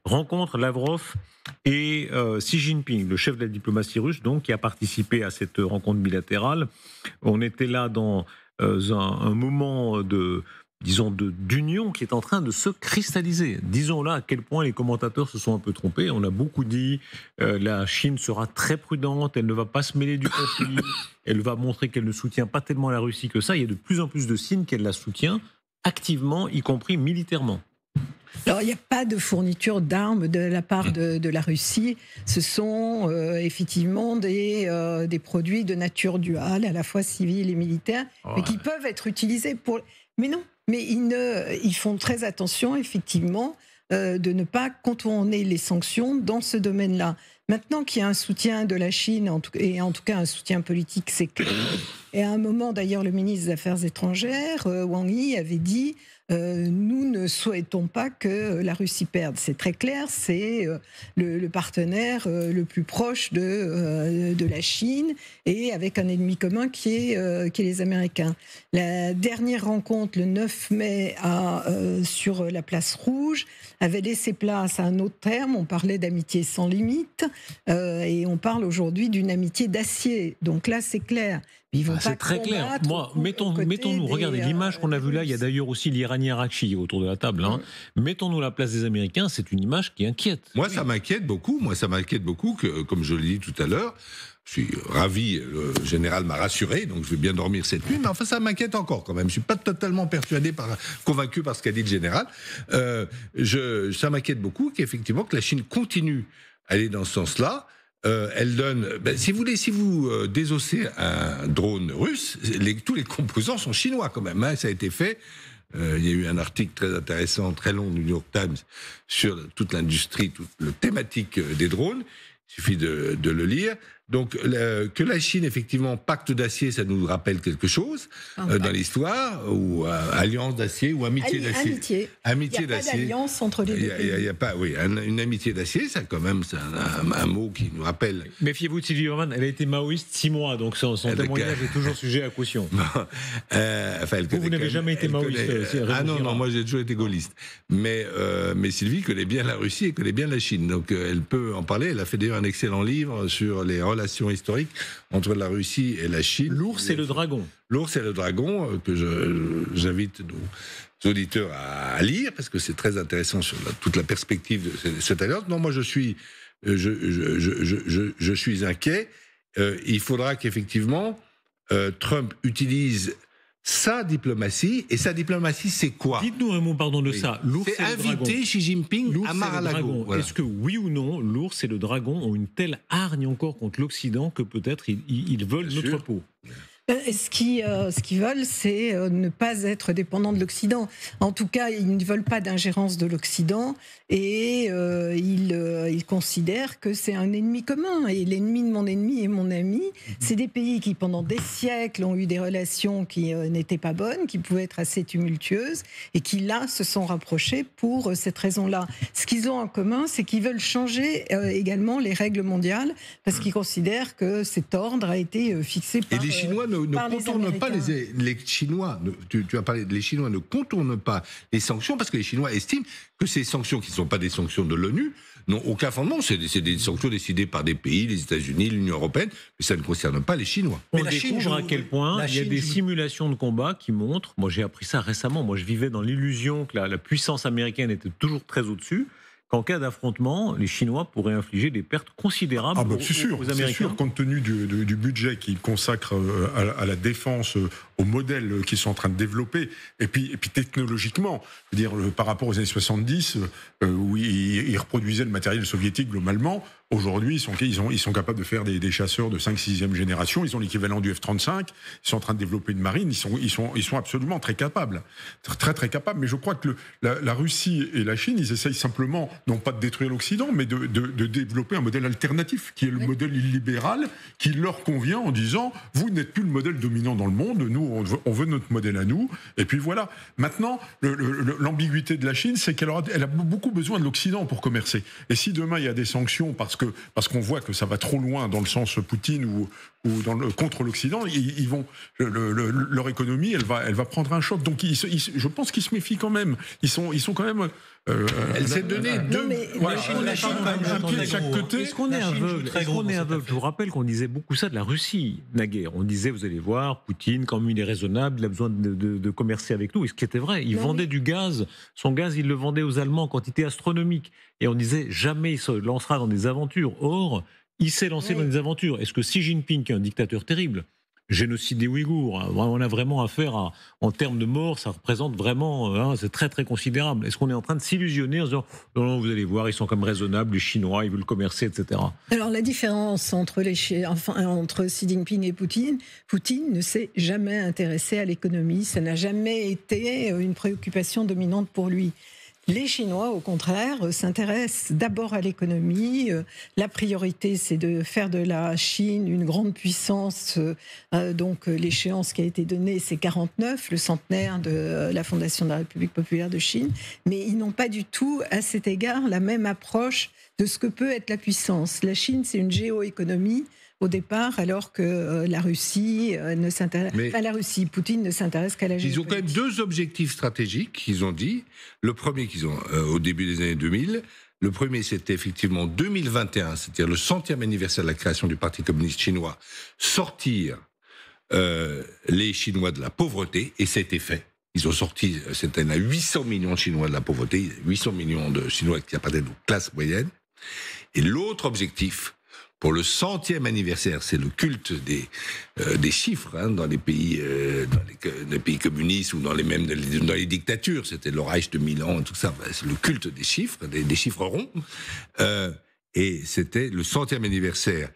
rencontre Lavrov et Xi Jinping, le chef de la diplomatie russe, donc, qui a participé à cette rencontre bilatérale. On était là dans un moment d'union qui est en train de se cristalliser. Disons là à quel point les commentateurs se sont un peu trompés. On a beaucoup dit la Chine sera très prudente, elle ne va pas se mêler du conflit, elle va montrer qu'elle ne soutient pas tellement la Russie que ça. Il y a de plus en plus de signes qu'elle la soutient activement, y compris militairement. Alors, il n'y a pas de fourniture d'armes de la part de la Russie. Ce sont effectivement des produits de nature duale, à la fois civils et militaires, mais qui peuvent être utilisés pour... Mais non, mais ils font très attention, effectivement, de ne pas contourner les sanctions dans ce domaine-là. Maintenant qu'il y a un soutien de la Chine, et en tout cas un soutien politique, c'est clair. Et à un moment, d'ailleurs, le ministre des Affaires étrangères, Wang Yi, avait dit nous ne souhaitons pas que la Russie perde. C'est très clair, c'est le partenaire le plus proche de la Chine, et avec un ennemi commun qui est les Américains. La dernière rencontre, le 9 mai, sur la place Rouge, avait laissé place à un autre terme. On parlait d'amitié sans limite, et on parle aujourd'hui d'une amitié d'acier. Donc là, c'est clair. C'est très clair. Moi, mettons-nous, regardez l'image qu'on a vue là. Il y a d'ailleurs aussi l'Iranien Arakchi autour de la table. Mettons-nous à la place des Américains. C'est une image qui inquiète. Moi, ça m'inquiète beaucoup. Que, comme je l'ai dit tout à l'heure, je suis ravi. Le général m'a rassuré, donc je vais bien dormir cette nuit. Mais enfin, ça m'inquiète encore quand même. Je suis pas totalement convaincu par ce qu'a dit le général. Ça m'inquiète beaucoup qu'effectivement que la Chine continue à aller dans ce sens-là. Elle donne, si vous désossez un drone russe, tous les composants sont chinois quand même. Ça a été fait. Il y a eu un article très intéressant, très long du New York Times sur toute l'industrie, toute la thématique des drones. Il suffit de le lire. Donc, que la Chine, effectivement, pacte d'acier, ça nous rappelle quelque chose dans l'histoire, ou alliance d'acier, ou amitié d'acier. Amitié d'acier. Il n'y a pas d'alliance entre les deux pays. Il n'y a pas, une amitié d'acier, ça, quand même, c'est un mot qui nous rappelle. Méfiez-vous de Sylvie Berman, elle a été maoïste 6 mois, donc son témoignage est toujours sujet à caution. Vous n'avez jamais été maoïste. Non, moi j'ai toujours été gaulliste. Mais Sylvie connaît bien la Russie et connaît bien la Chine, donc elle peut en parler. Elle a fait d'ailleurs un excellent livre sur les relations historiques entre la Russie et la Chine. L'ours et le dragon. L'ours et le dragon, que j'invite nos auditeurs à lire, parce que c'est très intéressant sur toute la perspective de cette alliance. Non, moi je suis inquiet. Il faudra qu'effectivement Trump utilise sa diplomatie, et sa diplomatie, c'est quoi ? Dites-nous un mot, de ça. L'ours c'est inviter Xi Jinping à Mar-a-Lago. Voilà. Est-ce que, oui ou non, l'ours et le dragon ont une telle hargne encore contre l'Occident que peut-être ils veulent notre peau ? Ce qu'ils veulent, c'est ne pas être dépendants de l'Occident. En tout cas, ils ne veulent pas d'ingérence de l'Occident, et ils considèrent que c'est un ennemi commun. Et l'ennemi de mon ennemi est mon ami. C'est des pays qui, pendant des siècles, ont eu des relations qui n'étaient pas bonnes, qui pouvaient être assez tumultueuses, et qui, là, se sont rapprochés pour cette raison-là. Ce qu'ils ont en commun, c'est qu'ils veulent changer également les règles mondiales, parce qu'ils considèrent que cet ordre a été fixé par... Et les Chinois ne contournent pas les Chinois. Tu as parlé, les Chinois ne contournent pas les sanctions, parce que les Chinois estiment que ces sanctions, qui ne sont pas des sanctions de l'ONU, n'ont aucun fondement. C'est des sanctions décidées par des pays, les États-Unis, l'Union européenne, mais ça ne concerne pas les Chinois. On découvre à quel point il y a des simulations de combat qui montrent, moi j'ai appris ça récemment, moi je vivais dans l'illusion que la puissance américaine était toujours très au-dessus, qu'en cas d'affrontement, les Chinois pourraient infliger des pertes considérables aux Américains. C'est sûr, compte tenu du budget qu'ils consacrent à la défense, aux modèles qu'ils sont en train de développer, et puis technologiquement, je veux dire, par rapport aux années 70, où ils reproduisaient le matériel soviétique globalement, aujourd'hui, ils sont capables de faire des chasseurs de 5-6e génération, ils ont l'équivalent du F-35, ils sont en train de développer une marine, ils sont absolument très capables. Très, très capables. Mais je crois que la Russie et la Chine, ils essayent simplement, non pas de détruire l'Occident, mais de développer un modèle alternatif, qui est le modèle illibéral, qui leur convient en disant, vous n'êtes plus le modèle dominant dans le monde, nous, on veut notre modèle à nous, et puis voilà. Maintenant, l'ambiguïté de la Chine, c'est qu'elle a beaucoup besoin de l'Occident pour commercer. Et si demain, il y a des sanctions parce qu'on voit que ça va trop loin dans le sens Poutine ou contre l'Occident, leur économie, elle va prendre un choc. Donc, je pense qu'ils se méfient quand même. Ils sont quand même Elle s'est donnée deux. La Chine, un pied de chaque côté. Est-ce qu'on est aveugle? Je vous rappelle qu'on disait beaucoup ça de la Russie, naguère. On disait, vous allez voir, Poutine, comme il est raisonnable, il a besoin de commercer avec nous. Et ce qui était vrai, il vendait du gaz. Son gaz, il le vendait aux Allemands en quantité astronomique. Et on disait, jamais il se lancera dans des aventures. Or, il s'est lancé dans des aventures. Est-ce que Xi Jinping, qui est un dictateur terrible, génocide des Ouïghours, on a vraiment affaire en termes de morts, ça représente vraiment, c'est très très considérable. Est-ce qu'on est en train de s'illusionner en se disant non, vous allez voir, ils sont comme raisonnables, les Chinois, ils veulent commercer, etc. Alors la différence entre Xi Jinping et Poutine ne s'est jamais intéressé à l'économie, ça n'a jamais été une préoccupation dominante pour lui. Les Chinois, au contraire, s'intéressent d'abord à l'économie. La priorité, c'est de faire de la Chine une grande puissance. Donc, l'échéance qui a été donnée, c'est 49, le centenaire de la fondation de la République populaire de Chine. Mais ils n'ont pas du tout, à cet égard, la même approche de ce que peut être la puissance. La Chine, c'est une géoéconomie au départ, alors que la Russie ne s'intéresse... Enfin, la Russie, Poutine ne s'intéresse qu'à la géopolitique. Ils ont quand même deux objectifs stratégiques qu'ils ont dit. Le premier qu'ils ont au début des années 2000, le premier c'était effectivement 2021, c'est-à-dire le 100e anniversaire de la création du Parti communiste chinois, sortir les Chinois de la pauvreté, et ça a été fait. Ils ont sorti cette année 800 millions de Chinois de la pauvreté, 800 millions de Chinois qui appartiennent aux classes moyennes. Et l'autre objectif, pour le 100e anniversaire, c'est le culte des chiffres dans les pays, dans les pays communistes ou dans les dictatures. C'était le Reich de Milan, tout ça. C'est le culte des chiffres, des chiffres ronds. Et c'était le 100e anniversaire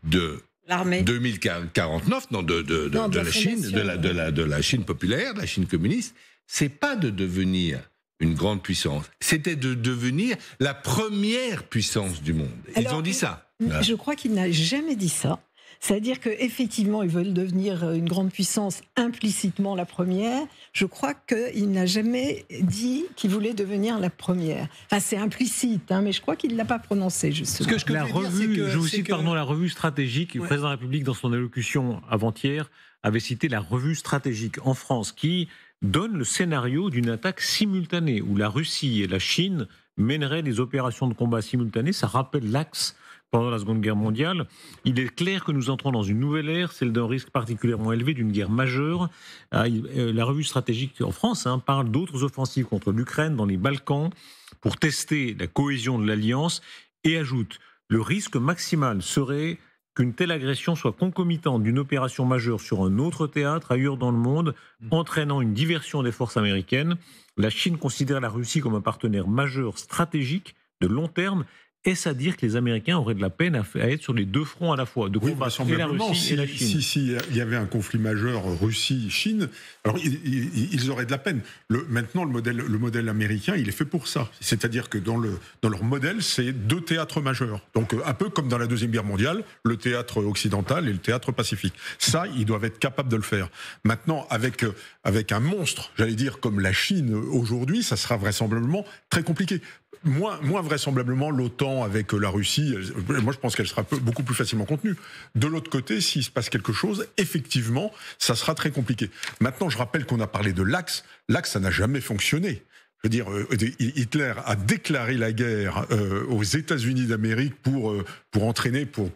de 2049, de la Chine, de la Chine populaire, de la Chine communiste. C'est pas de devenir une grande puissance, c'était de devenir la première puissance du monde. Ils ont dit ça. Je crois qu'il n'a jamais dit ça. C'est-à-dire qu'effectivement, ils veulent devenir une grande puissance, implicitement la première. Je crois qu'il n'a jamais dit qu'il voulait devenir la première. Enfin, c'est implicite, mais je crois qu'il ne l'a pas prononcé, justement. Je vous cite, la revue stratégique. Le président de la République, dans son allocution avant-hier, avait cité la revue stratégique en France, qui donne le scénario d'une attaque simultanée, où la Russie et la Chine mèneraient des opérations de combat simultanées. Ça rappelle l'axe pendant la Seconde Guerre mondiale. Il est clair que nous entrons dans une nouvelle ère, celle d'un risque particulièrement élevé d'une guerre majeure. La revue stratégique en France parle d'autres offensives contre l'Ukraine dans les Balkans pour tester la cohésion de l'Alliance et ajoute « Le risque maximal serait qu'une telle agression soit concomitante d'une opération majeure sur un autre théâtre ailleurs dans le monde, entraînant une diversion des forces américaines. La Chine considère la Russie comme un partenaire majeur stratégique de long terme. Est-ce à dire que les Américains auraient de la peine à être sur les deux fronts à la fois, de combattre et la Russie et la Chine? Si il y avait un conflit majeur Russie-Chine, alors ils auraient de la peine. Maintenant, le modèle américain, il est fait pour ça. C'est-à-dire que dans leur modèle, c'est deux théâtres majeurs. Donc un peu comme dans la Deuxième Guerre mondiale, le théâtre occidental et le théâtre pacifique. Ça, ils doivent être capables de le faire. Maintenant, avec un monstre, j'allais dire, comme la Chine aujourd'hui, ça sera vraisemblablement très compliqué. Moins vraisemblablement l'OTAN avec la Russie. Moi, je pense qu'elle sera beaucoup plus facilement contenue. De l'autre côté, s'il se passe quelque chose, effectivement, ça sera très compliqué. Maintenant, je rappelle qu'on a parlé de l'Axe. L'Axe, ça n'a jamais fonctionné. Je veux dire, Hitler a déclaré la guerre aux États-Unis d'Amérique pour entraîner, pour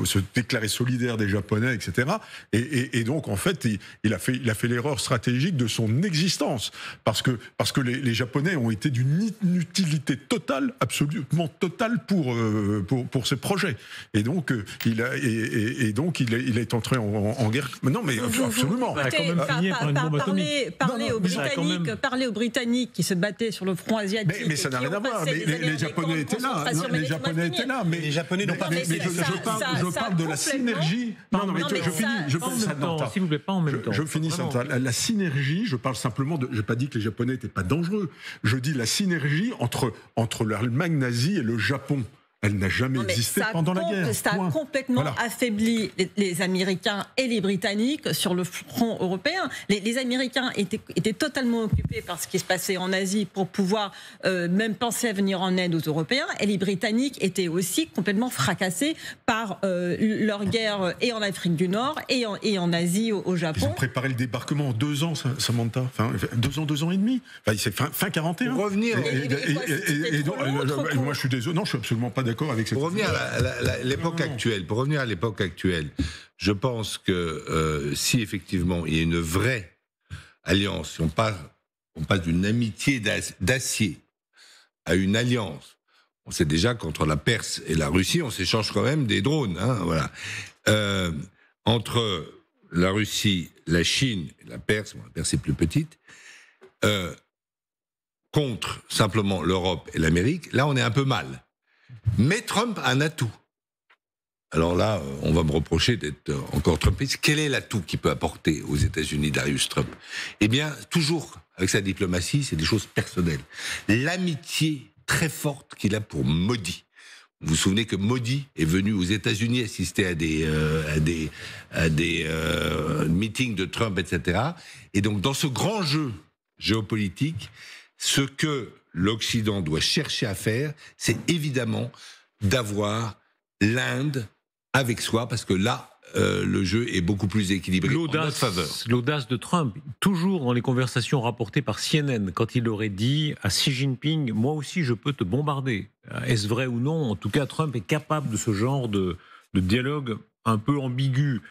se déclarer solidaire des Japonais, etc. Et donc, en fait, il a fait l'erreur stratégique de son existence. Parce que les Japonais ont été d'une inutilité totale, absolument totale pour ces projets. Et donc, il est entré en guerre. Non, mais absolument. Parler aux Britanniques qui se battent sur le front asiatique. Mais ça n'a rien à voir. Les Japonais étaient là. Les Japonais étaient là. Mais les Japonais n'ont pas. Mais je parle de la synergie. Non, mais je finis. S'il vous plaît, pas en même temps. Je finis ça. La synergie. Je parle simplement de. Je n'ai pas dit que les Japonais n'étaient pas dangereux. Je dis la synergie entre l'Allemagne nazie et le Japon. elle n'a jamais existé pendant la guerre. Ça a complètement affaibli les Américains et les Britanniques sur le front européen. Les Américains étaient totalement occupés par ce qui se passait en Asie pour pouvoir même penser à venir en aide aux Européens, et les Britanniques étaient aussi complètement fracassés par leur guerre et en Afrique du Nord et en Asie, au Japon. Ils ont préparé le débarquement en 2 ans, Samantha. Enfin, 2 ans et demi. Enfin, c'est fin 41. Pour revenir. Moi, je suis désolé. Non, je suis absolument pas d'accord avec cette. Pour revenir à l'époque actuelle. Pour revenir à l'époque actuelle, je pense que si effectivement il y a une vraie alliance, si on passe d'une amitié d'acier à une alliance, on sait déjà qu'entre la Perse et la Russie, on s'échange quand même des drones. Hein, voilà. Entre la Russie, la Chine et la Perse est plus petite, contre simplement l'Europe et l'Amérique, là on est un peu mal. Mais Trump a un atout. Alors là, on va me reprocher d'être encore trumpiste. Quel est l'atout qu'il peut apporter aux États-Unis, Darius Trump ? Eh bien, toujours avec sa diplomatie, c'est des choses personnelles. L'amitié très forte qu'il a pour Modi. Vous vous souvenez que Modi est venu aux États-Unis assister à des meetings de Trump, etc. Et donc, dans ce grand jeu géopolitique, ce que l'Occident doit chercher à faire, c'est évidemment d'avoir l'Inde avec soi, parce que là, le jeu est beaucoup plus équilibré en notre faveur. L'audace de Trump, toujours dans les conversations rapportées par CNN, quand il aurait dit à Xi Jinping, moi aussi je peux te bombarder. Est-ce vrai ou non ? En tout cas, Trump est capable de ce genre de dialogue un peu ambigu.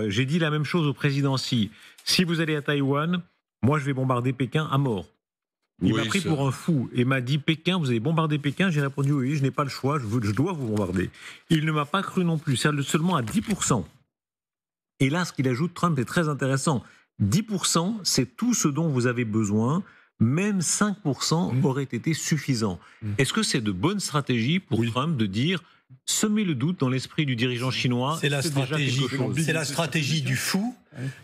J'ai dit la même chose au président Xi. Si vous allez à Taïwan, moi je vais bombarder Pékin à mort. Il m'a pris pour un fou et m'a dit Pékin, vous allez bombarder Pékin. J'ai répondu oui, je n'ai pas le choix, je dois vous bombarder. Il ne m'a pas cru non plus, seulement à 10%. Et là, ce qu'il ajoute, Trump, est très intéressant. 10%, c'est tout ce dont vous avez besoin. Même 5% aurait été suffisant. Est-ce que c'est de bonne stratégie pour Trump de dire semer le doute dans l'esprit du dirigeant chinois ? C'est la stratégie du fou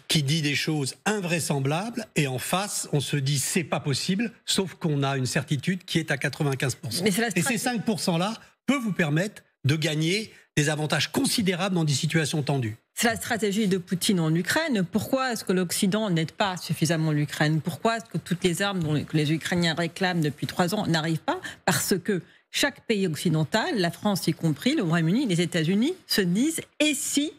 qui dit des choses invraisemblables et en face, on se dit c'est pas possible, sauf qu'on a une certitude qui est à 95%. Et ces 5%-là peuvent vous permettre de gagner des avantages considérables dans des situations tendues. C'est la stratégie de Poutine en Ukraine. Pourquoi est-ce que l'Occident n'aide pas suffisamment l'Ukraine ? Pourquoi est-ce que toutes les armes que les Ukrainiens réclament depuis 3 ans n'arrivent pas ? Parce que chaque pays occidental, la France y compris, le Royaume-Uni, les États-Unis, se disent « et si ?»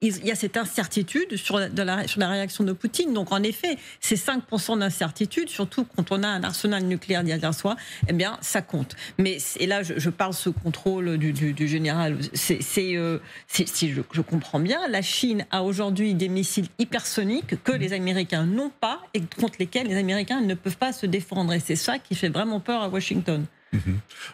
Il y a cette incertitude sur la réaction de Poutine. Donc, en effet, ces 5% d'incertitude, surtout quand on a un arsenal nucléaire derrière soi, eh bien, ça compte. Mais, et là, je parle sous contrôle du général. Si je comprends bien, la Chine a aujourd'hui des missiles hypersoniques que les Américains n'ont pas et contre lesquels les Américains ne peuvent pas se défendre. Et c'est ça qui fait vraiment peur à Washington.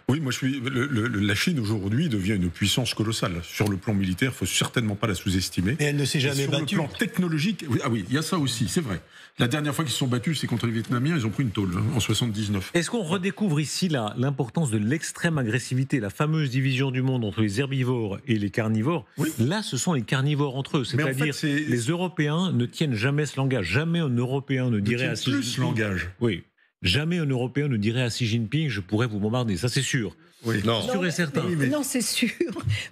Oui, moi la Chine aujourd'hui devient une puissance colossale. Sur le plan militaire, il ne faut certainement pas la sous-estimer. Mais elle ne s'est jamais battue. Sur le plan technologique, il y a ça aussi, c'est vrai. La dernière fois qu'ils se sont battus, c'est contre les Vietnamiens, ils ont pris une tôle en 79. Est-ce qu'on redécouvre ici l'importance de l'extrême agressivité, la fameuse division du monde entre les herbivores et les carnivores ? Là, ce sont les carnivores entre eux. C'est-à-dire les Européens ne tiennent jamais ce langage. Jamais un Européen ne dirait à Xi Jinping... ce langage. Oui. Jamais un Européen ne dirait à Xi Jinping « je pourrais vous bombarder », ça c'est sûr. Oui. Non, sûr et certain. Non, c'est sûr,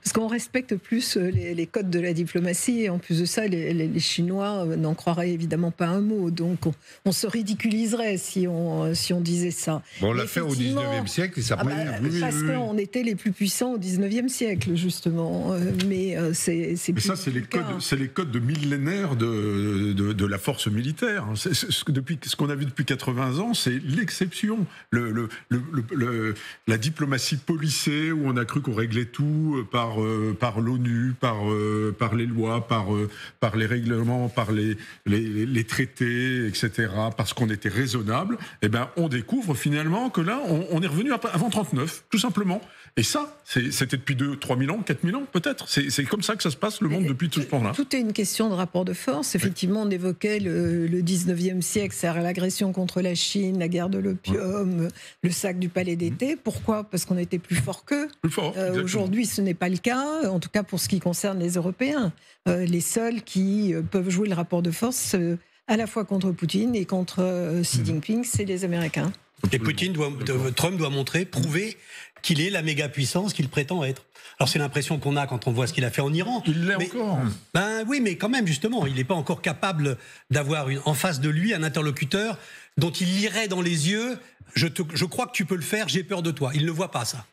parce qu'on respecte plus les codes de la diplomatie, et en plus de ça, les Chinois n'en croiraient évidemment pas un mot, donc on se ridiculiserait si on disait ça. Bon, on l'a fait au 19e siècle, et ça parce qu'on était les plus puissants au 19e siècle, justement. Mais ça, c'est les codes de millénaires de la force militaire. Ce qu'on a vu depuis 80 ans, c'est l'exception. La diplomatie policée, où on a cru qu'on réglait tout par l'ONU, par les lois, par les règlements, par les traités, etc., parce qu'on était raisonnable, eh ben, on découvre finalement que là, on est revenu avant 39, tout simplement. Et ça, c'était depuis 3 000 ans, 4 000 ans, peut-être. C'est comme ça que ça se passe, le monde, depuis tout ce temps-là. Tout est une question de rapport de force. Effectivement, on évoquait le 19e siècle, c'est-à-dire l'agression contre la Chine, la guerre de l'opium, le sac du palais d'été. Pourquoi ? Parce qu'on était plus fort qu'eux. Aujourd'hui, ce n'est pas le cas, en tout cas pour ce qui concerne les Européens. Les seuls qui peuvent jouer le rapport de force à la fois contre Poutine et contre Xi Jinping, c'est les Américains. Et Trump doit prouver qu'il est la méga puissance qu'il prétend être. Alors c'est l'impression qu'on a quand on voit ce qu'il a fait en Iran. Il l'est encore. Ben oui, mais quand même justement, il n'est pas encore capable d'avoir en face de lui un interlocuteur dont il lirait dans les yeux. Je crois que tu peux le faire. J'ai peur de toi. Il ne voit pas ça.